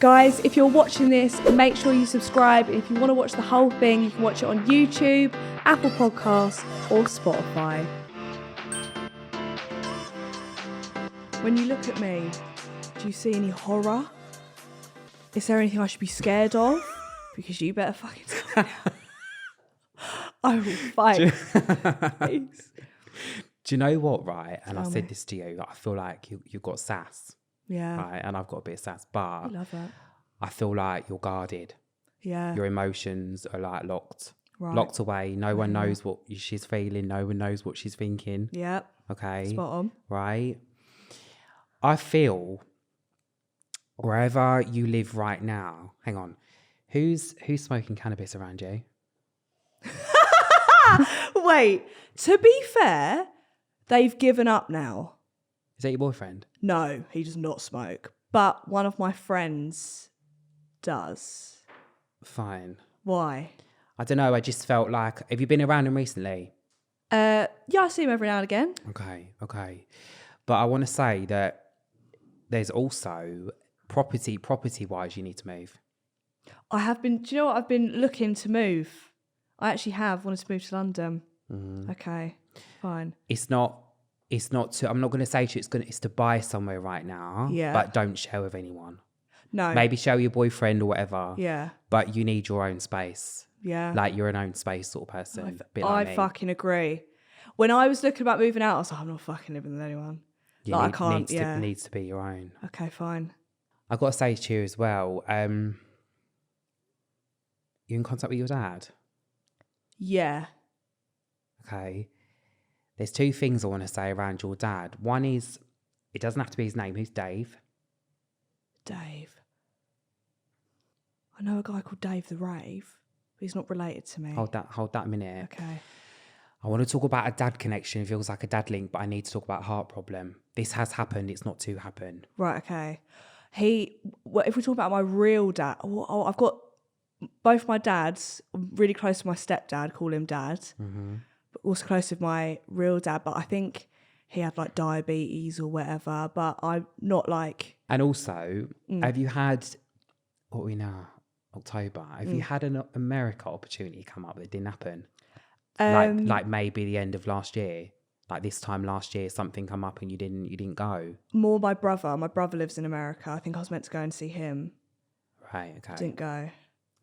Guys, if you're watching this, make sure you subscribe. If you want to watch the whole thing, you can watch it on YouTube, Apple Podcasts, or Spotify. When you look at me, do you see any horror? Is there anything I should be scared of? Because you better fucking tell me now. I will fight. Please. Do you know what, right? And Tell I said me. this to you, I feel like you've got sass, Yeah. right? And I've got a bit of sass, I but love that. I feel like you're guarded. Yeah. Your emotions are like locked away. No one knows what she's feeling. No one knows what she's thinking. Yep. Okay. Spot on. Right? I feel wherever you live right now, hang on, who's smoking cannabis around you? Wait, to be fair, they've given up now. Is that your boyfriend? No, he does not smoke. But one of my friends does. Fine. Why? I don't know. I just felt like, have you been around him recently? Yeah, I see him every now and again. Okay. But I want to say that there's also property-wise, you need to move. I have been, do you know what? I've been looking to move. I actually have wanted to move to London. Okay, fine. It's not to, I'm not going to say to you it's to buy somewhere right now. Yeah. But don't share with anyone. No. Maybe share with your boyfriend or whatever. Yeah. But you need your own space. Yeah. Like you're an own space sort of person. Bit like I me. fucking agree. When I was looking about moving out, I was like, I'm not fucking living with anyone. I can't, Needs to be your own. Okay, fine. I've got to say to you as well, you in contact with your dad? Yeah. Okay. There's two things I want to say around your dad. One is, it doesn't have to be his name. Who's Dave? Dave. I know a guy called Dave the Rave, but he's not related to me. Hold that a minute. Okay. I want to talk about a dad connection. It feels like a dad link, but I need to talk about heart problem. This has happened. It's not to happen. Right, okay. If we talk about my real dad, I've got both my dads, I'm really close to my stepdad, call him dad, but also close with my real dad, but I think he had like diabetes or whatever, but I'm not like... And also, have you had, what are we now? October. Have you had an America opportunity come up that didn't happen? Like maybe the end of last year, like this time last year, something come up and you didn't go. More my brother. My brother lives in America. I think I was meant to go and see him. Right. Okay. Didn't go.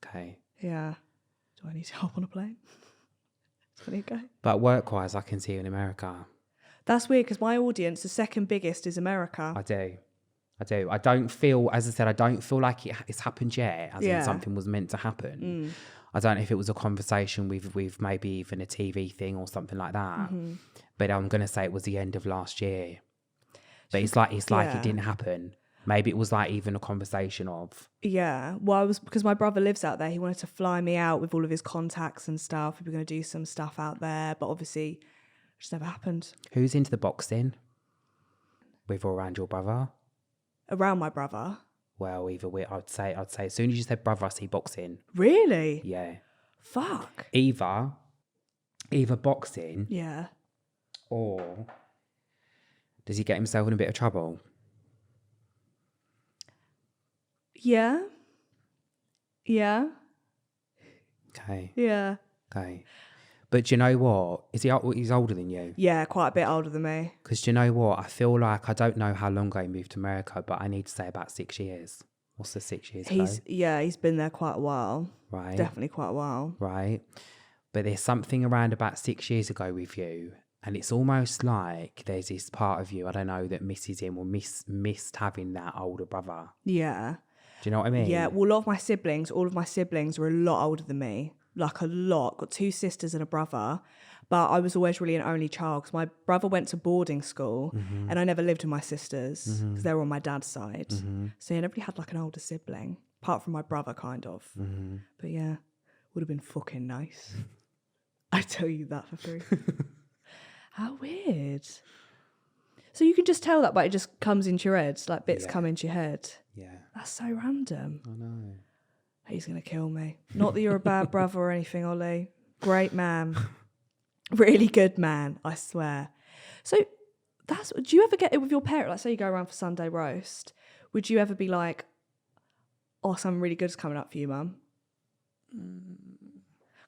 Okay. Yeah. Do I need to hop on a plane? Do I need to go? But work-wise, I can see you in America. That's weird because my audience, the second biggest, is America. I do. I don't feel, as I said, I don't feel like it's happened yet, as in something was meant to happen. I don't know if it was a conversation with maybe even a TV thing or something like that. But I'm going to say it was the end of last year. But it's like it didn't happen. Maybe it was like even a conversation of... Yeah. Well, because my brother lives out there. He wanted to fly me out with all of his contacts and stuff. We were going to do some stuff out there. But obviously, it just never happened. Who's into the boxing? With or around your brother? Around my brother? Well, I'd say as soon as you said brother, I see boxing. Really? Yeah. Fuck. Either boxing. Yeah. Or does he get himself in a bit of trouble? Yeah. Yeah. Okay. Yeah. Okay. But do you know what? He's older than you? Yeah, quite a bit older than me. Because do you know what? I feel like, I don't know how long ago he moved to America, but I need to say about 6 years. What's the 6 years ago? He's been there quite a while. Right. Definitely quite a while. Right. But there's something around about 6 years ago with you, and it's almost like there's this part of you, I don't know, that misses him or missed having that older brother. Yeah. Do you know what I mean? Yeah, well, all of my siblings are a lot older than me. Like a lot. Got 2 sisters and a brother. But I was always really an only child because my brother went to boarding school and I never lived with my sisters because they were on my dad's side. So I never really had like an older sibling, apart from my brother kind of. But yeah, would have been fucking nice. I tell you that for free. How weird. So you can just tell that, but it just comes into your head, like bits come into your head. Yeah. That's so random. I know. He's going to kill me. Not that you're a bad brother or anything, Ollie. Great man. Really good man, I swear. So do you ever get it with your parents? Like say you go around for Sunday roast. Would you ever be like, oh, something really good's coming up for you, Mum.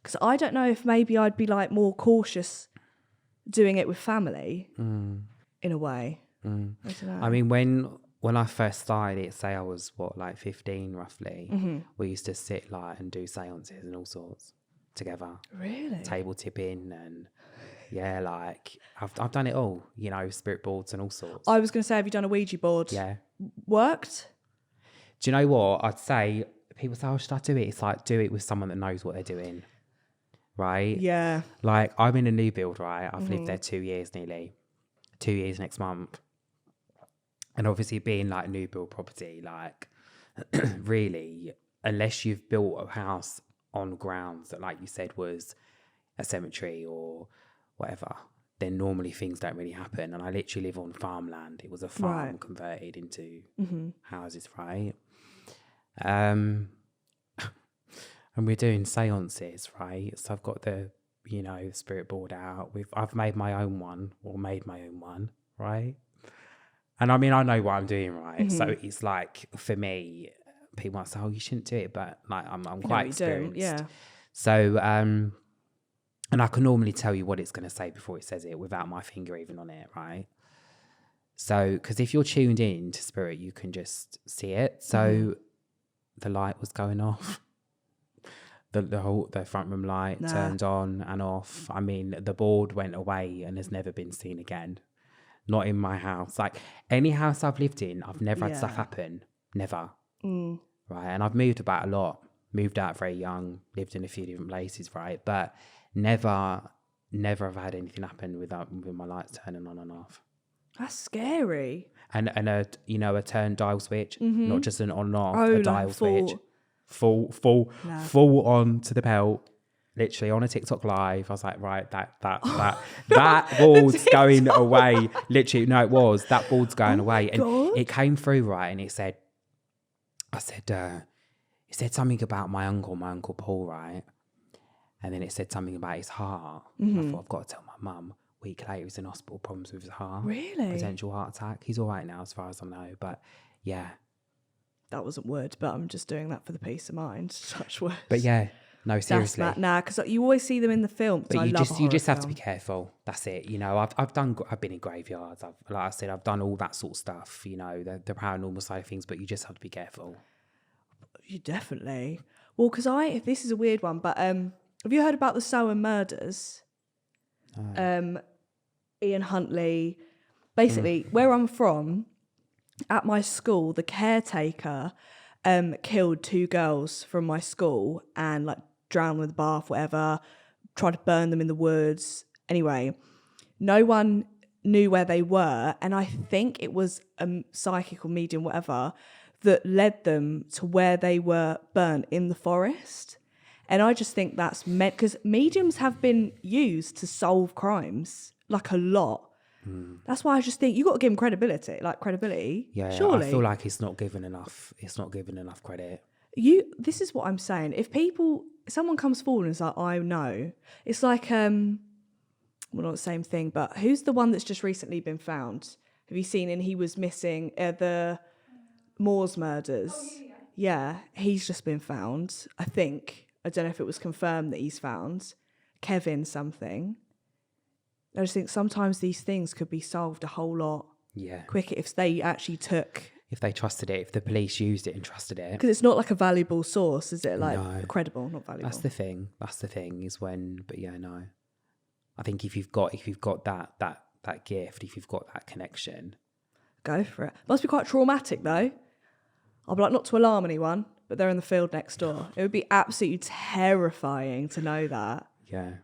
Because I don't know if maybe I'd be like more cautious doing it with family in a way. I don't know. I mean, when I first started it, say I was like 15 roughly, we used to sit like and do seances and all sorts together. Really? Table tipping and yeah, like I've done it all, you know, spirit boards and all sorts. I was going to say, have you done a Ouija board? Yeah. Worked? Do you know what? I'd say, people say, oh, should I do it? It's like, do it with someone that knows what they're doing. Right? Yeah. Like, I'm in a new build, right? I've lived there 2 years nearly. 2 years next month. And obviously being like a new build property, like really, unless you've built a house on grounds that, like you said, was a cemetery or whatever, then normally things don't really happen. And I literally live on farmland. It was a farm converted into houses, right? And we're doing seances, right? So I've got the, you know, spirit board out. I've made my own one, right? And I mean, I know what I'm doing, right? So it's like, for me, people might say, oh, you shouldn't do it, but like I'm quite experienced. Yeah. So, and I can normally tell you what it's going to say before it says it without my finger even on it, right? So, because if you're tuned in to spirit, you can just see it. So the light was going off. The front room light turned on and off. I mean, the board went away and has never been seen again. Not in my house. Like, any house I've lived in, I've never had stuff happen. Never. Right? And I've moved about a lot. Moved out very young. Lived in a few different places, right? But never have had anything happen with my lights turning on and off. That's scary. And a, you know, a turn dial switch. Not just an on and off, Oh, a like dial full. switch. Full on to the belt. Literally on a TikTok live, I was like, right, that board's going away. Literally, no, it was. That board's going away. And it came through, right, and it said something about my uncle Paul, right? And then it said something about his heart. I thought, I've got to tell my mum. A week later, he's in hospital, problems with his heart. Really? Potential heart attack. He's all right now, as far as I know. But yeah. That wasn't word, but I'm just doing that for the peace of mind. Such words. But yeah. No, seriously. Nah, because you always see them in the film. But you just have to be careful. That's it. You know, I've been in graveyards. Like I said, I've done all that sort of stuff. You know, the paranormal side of things. But you just have to be careful. You definitely. Well, because this is a weird one, but have you heard about the Sowan murders? Ian Huntley. Basically, where I'm from, at my school, the caretaker killed 2 girls from my school and like drowned them with a bath, whatever, tried to burn them in the woods. Anyway, no one knew where they were, and I think it was a psychic or medium, whatever, that led them to where they were burnt in the forest. And I just think that's meant, because mediums have been used to solve crimes, like a lot. That's why I just think you got to give them credibility. Yeah, surely. I feel like it's not given enough credit. This is what I'm saying. If someone comes forward and is like, I know, it's like, well, not the same thing, but who's the one that's just recently been found? Have you seen? And he was missing the Moors murders. Oh, yeah, he's just been found. I think. I don't know if it was confirmed that he's found. Kevin something. I just think sometimes these things could be solved a whole lot quicker if they actually if they trusted it, if the police used it and trusted it. Because it's not like a valuable source, is it? Like credible, not valuable. That's the thing is when, but yeah, no. I think if you've got that gift, if you've got that connection, go for it. Must be quite traumatic though. I'll be like, not to alarm anyone, but they're in the field next door. It would be absolutely terrifying to know that. Yeah.